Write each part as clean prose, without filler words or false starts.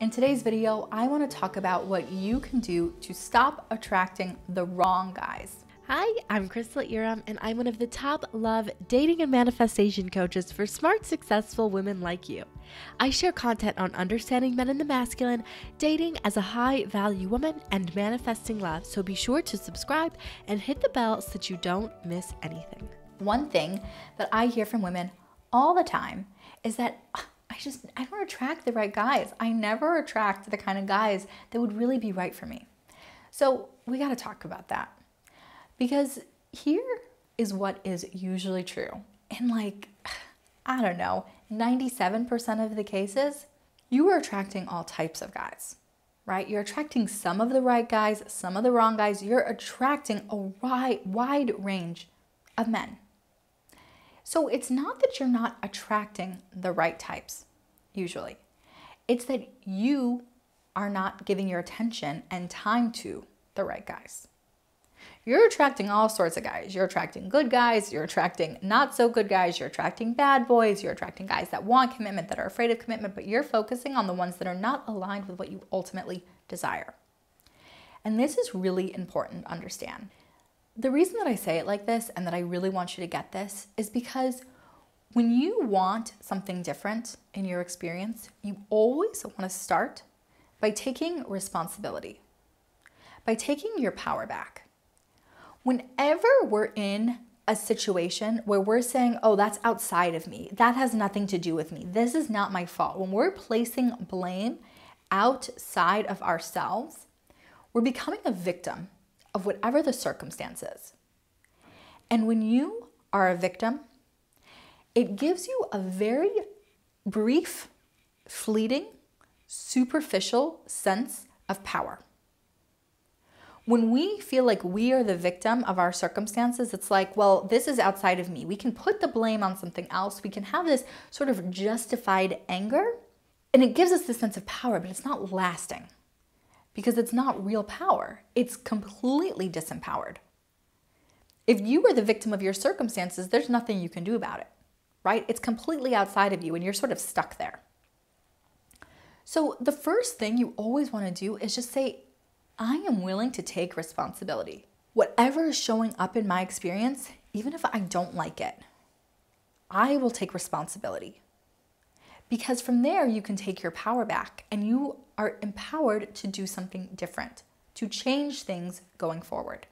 In today's video, I want to talk about what you can do to stop attracting the wrong guys. Hi, I'm Irom, and I'm one of the top love, dating, and manifestation coaches for smart, successful women like you. I share content on understanding men in the masculine, dating as a high-value woman, and manifesting love, so be sure to subscribe and hit the bell so that you don't miss anything. One thing that I hear from women all the time is that I don't attract the right guys. I never attract the kind of guys that would really be right for me. So we got to talk about that. Because here is what is usually true. In 97% of the cases, you are attracting all types of guys, right? You're attracting some of the right guys, some of the wrong guys. You're attracting a wide range of men. So it's not that you're not attracting the right types, usually. It's that you are not giving your attention and time to the right guys. You're attracting all sorts of guys. You're attracting good guys. You're attracting not so good guys. You're attracting bad boys. You're attracting guys that want commitment, that are afraid of commitment, but you're focusing on the ones that are not aligned with what you ultimately desire. And this is really important to understand. The reason that I say it like this and that I really want you to get this is because when you want something different in your experience, you always want to start by taking responsibility, by taking your power back. Whenever we're in a situation where we're saying, oh, that's outside of me, that has nothing to do with me, this is not my fault, when we're placing blame outside of ourselves, we're becoming a victim of whatever the circumstances. And when you are a victim, it gives you a very brief, fleeting, superficial sense of power. When we feel like we are the victim of our circumstances, it's like, well, this is outside of me. We can put the blame on something else. We can have this sort of justified anger, and it gives us this sense of power, but it's not lasting because it's not real power. It's completely disempowered. If you were the victim of your circumstances, there's nothing you can do about it, right? It's completely outside of you, and you're sort of stuck there. So the first thing you always want to do is just say, I am willing to take responsibility. Whatever is showing up in my experience, even if I don't like it, I will take responsibility. Because from there, you can take your power back and you are empowered to do something different, to change things going forward.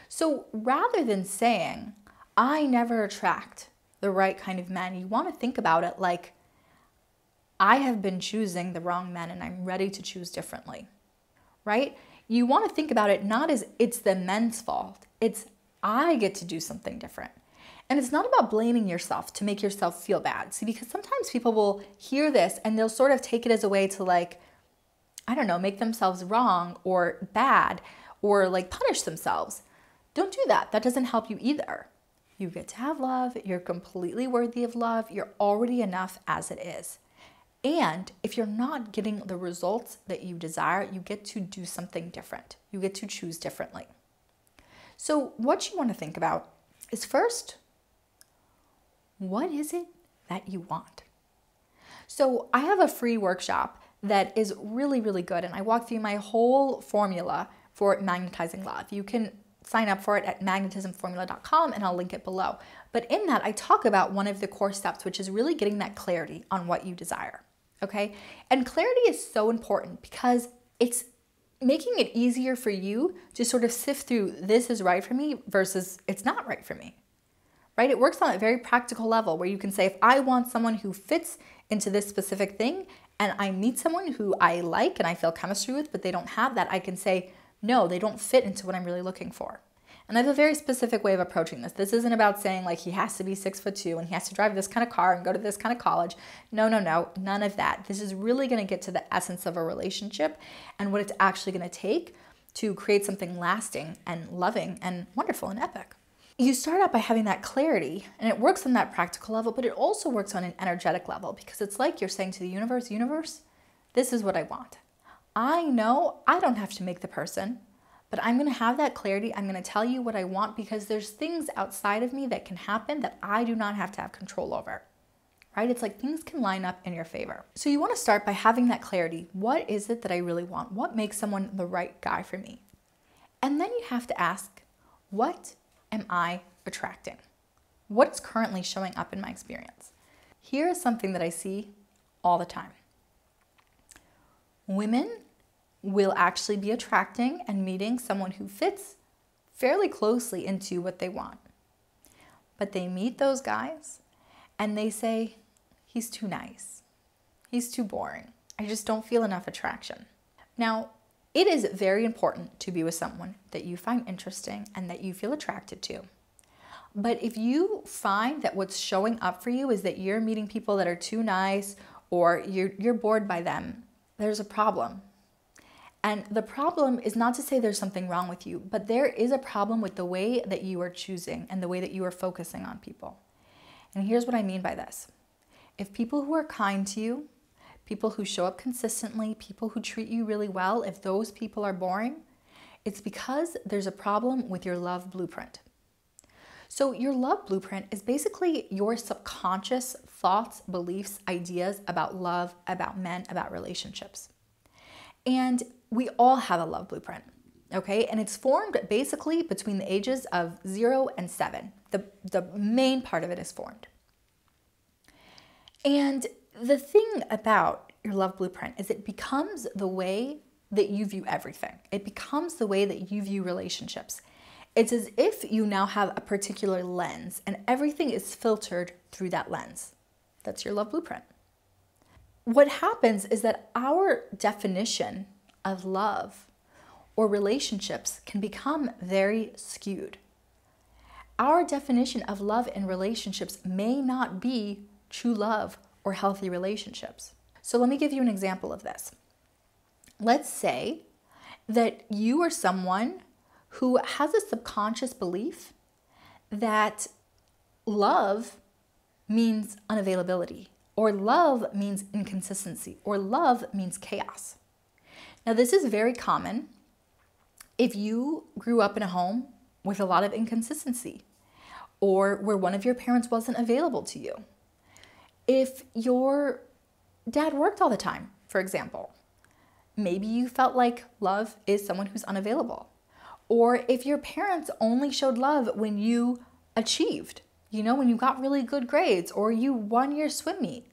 So rather than saying, I never attract the right kind of men, you want to think about it like, I have been choosing the wrong men and I'm ready to choose differently. Right? You want to think about it not as it's the men's fault. It's I get to do something different. And it's not about blaming yourself to make yourself feel bad. See, because sometimes people will hear this and they'll sort of take it as a way to make themselves wrong or bad or punish themselves. Don't do that. That doesn't help you either. You get to have love. You're completely worthy of love. You're already enough as it is. And if you're not getting the results that you desire, you get to do something different. You get to choose differently. So what you want to think about is first, what is it that you want? So I have a free workshop that is really, really good. And I walk through my whole formula for magnetizing love. You can sign up for it at magnetismformula.com and I'll link it below. But in that, I talk about one of the core steps, which is really getting that clarity on what you desire. Okay? And clarity is so important because it's making it easier for you to sort of sift through this is right for me versus it's not right for me, right? It works on a very practical level where you can say, if I want someone who fits into this specific thing and I meet someone who I like and I feel chemistry with, but they don't have that, I can say, no, they don't fit into what I'm really looking for. And I have a very specific way of approaching this. This isn't about saying he has to be 6'2" and he has to drive this kind of car and go to this kind of college. No, none of that. This is really going to get to the essence of a relationship and what it's actually going to take to create something lasting and loving and wonderful and epic. You start out by having that clarity, and it works on that practical level, but it also works on an energetic level because it's like you're saying to the universe, this is what I want. I know I don't have to make the person, but I'm going to have that clarity. I'm going to tell you what I want because there's things outside of me that can happen that I do not have to have control over, right? It's like things can line up in your favor. So you want to start by having that clarity. What is it that I really want? What makes someone the right guy for me? And then you have to ask, what am I attracting? What's currently showing up in my experience? Here is something that I see all the time. Women will actually be attracting and meeting someone who fits fairly closely into what they want. But they meet those guys and they say, he's too nice. He's too boring. I just don't feel enough attraction. Now, it is very important to be with someone that you find interesting and that you feel attracted to. But if you find that what's showing up for you is that you're meeting people that are too nice or you're bored by them, there's a problem. And the problem is not to say there's something wrong with you, but there is a problem with the way that you are choosing and the way that you are focusing on people. And here's what I mean by this. If people who are kind to you, people who show up consistently, people who treat you really well, if those people are boring, it's because there's a problem with your love blueprint. So your love blueprint is basically your subconscious thoughts, beliefs, ideas about love, about men, about relationships. And we all have a love blueprint, okay? And it's formed basically between the ages of 0 and 7. The main part of it is formed. And the thing about your love blueprint is it becomes the way that you view everything. It becomes the way that you view relationships. It's as if you now have a particular lens and everything is filtered through that lens. That's your love blueprint. What happens is that our definition of love or relationships can become very skewed. Our definition of love and relationships may not be true love or healthy relationships. So let me give you an example of this. Let's say that you are someone who has a subconscious belief that love means unavailability, or love means inconsistency, or love means chaos. Now, this is very common if you grew up in a home with a lot of inconsistency, or where one of your parents wasn't available to you. If your dad worked all the time, for example, maybe you felt like love is someone who's unavailable. Or if your parents only showed love when you achieved, when you got really good grades or you won your swim meet,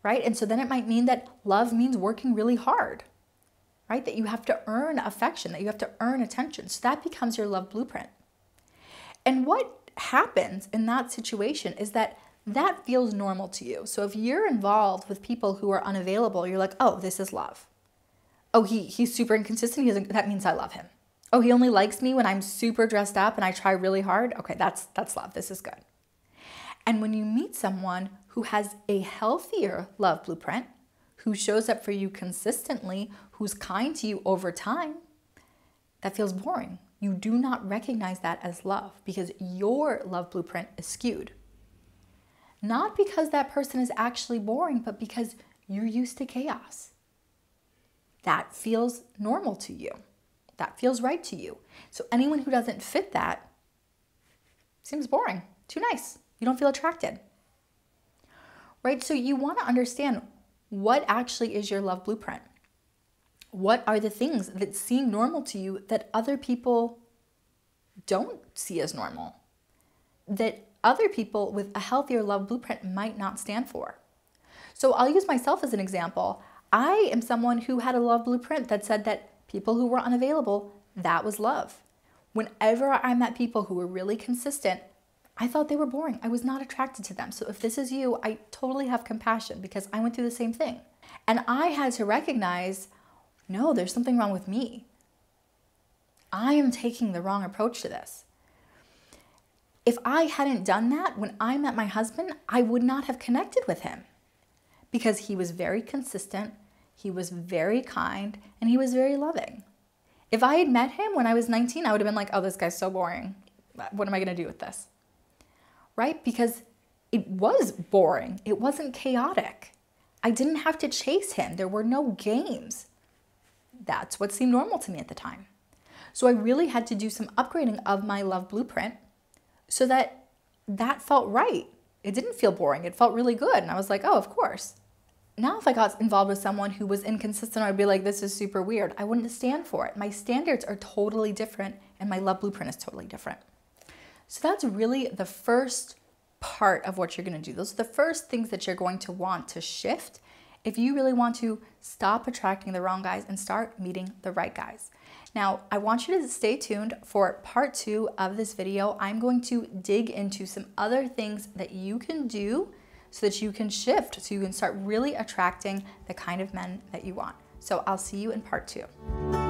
right? And so then it might mean that love means working really hard, right? That you have to earn affection, that you have to earn attention. So that becomes your love blueprint. And what happens in that situation is that feels normal to you. So if you're involved with people who are unavailable, you're like, oh, this is love. Oh, he's super inconsistent. That means I love him. Oh, he only likes me when I'm super dressed up and I try really hard. Okay, that's love. This is good. And when you meet someone who has a healthier love blueprint, who shows up for you consistently, who's kind to you over time, that feels boring. You do not recognize that as love because your love blueprint is skewed. Not because that person is actually boring, but because you're used to chaos. That feels normal to you. That feels right to you. So anyone who doesn't fit that seems boring, too nice. You don't feel attracted, right? So you want to understand what actually is your love blueprint. What are the things that seem normal to you that other people don't see as normal? That other people with a healthier love blueprint might not stand for. So I'll use myself as an example. I am someone who had a love blueprint that said that people who were unavailable, that was love. Whenever I met people who were really consistent, I thought they were boring. I was not attracted to them. So if this is you, I totally have compassion because I went through the same thing. And I had to recognize, no, there's something wrong with me. I am taking the wrong approach to this. If I hadn't done that when I met my husband, I would not have connected with him because he was very consistent, he was very kind, and he was very loving. If I had met him when I was 19, I would have been like, oh, this guy's so boring. What am I going to do with this? Right? Because it was boring. It wasn't chaotic. I didn't have to chase him. There were no games. That's what seemed normal to me at the time. So I really had to do some upgrading of my love blueprint so that felt right. it didn't feel boring. It felt really good. And I was like, oh, of course. Now, if I got involved with someone who was inconsistent, I'd be like, this is super weird. I wouldn't stand for it. My standards are totally different and my love blueprint is totally different. So that's really the first part of what you're going to do. Those are the first things that you're going to want to shift if you really want to stop attracting the wrong guys and start meeting the right guys. Now, I want you to stay tuned for part 2 of this video. I'm going to dig into some other things that you can do so that you can shift, so you can start really attracting the kind of men that you want. So I'll see you in part 2.